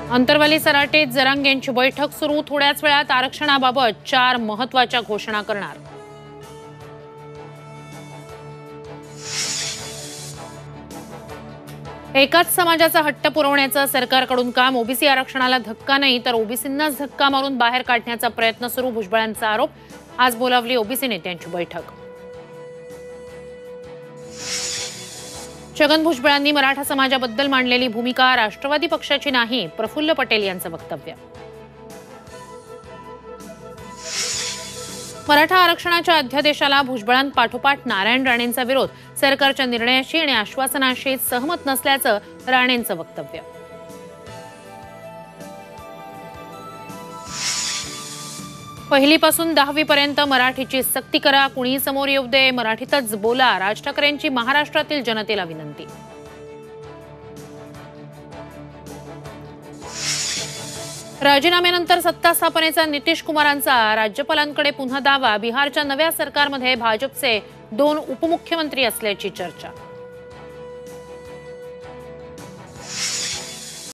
अंतरवाली सराटीत जरांगेंची बैठक सुरू। थोड्याच वेळात आरक्षणाबाबत 4 महत्त्वाच्या घोषणा करणार। एकाच समाजाचा हट्ट पुरवण्याचं सरकारकडून काम। ओबीसी आरक्षणाला धक्का नाही तर ओबीसींनाच धक्का मारून बाहेर काढण्याचा प्रयत्न सुरू। भुजबळांचा आरोप। आज बोलावली ओबीसी नेत्यांची बैठक। छगन भुजबळांनी मराठा समाजाबद्दल मांडलेली भूमिका राष्ट्रवादी पक्षाची नाही, प्रफुल्ल पटेल यांचं वक्तव्य। मराठा आरक्षणाच्या अध्यादेशाला भुजबळांपाठोपाठ नारायण राणेंचा विरोध। सरकारच्या निर्णयाशी आणि आश्वासनाशी सहमत नसल्याचं राणेंचं वक्तव्य। पहिलीपासून 10वी पर्यंत मराठीची सक्ती करा, कुणी समोर येऊ दे, मराठीतच बोला, राज ठाकरेंची महाराष्ट्रातील जनतेला विनंती। राजीनाम्यानंतर सत्ता स्थापनेचा नितीश कुमारांचा राज्यपालांकडे पुन्हा दावा। बिहारच्या नव्या सरकारमध्ये भाजपचे 2 उपमुख्यमंत्री असल्याची चर्चा।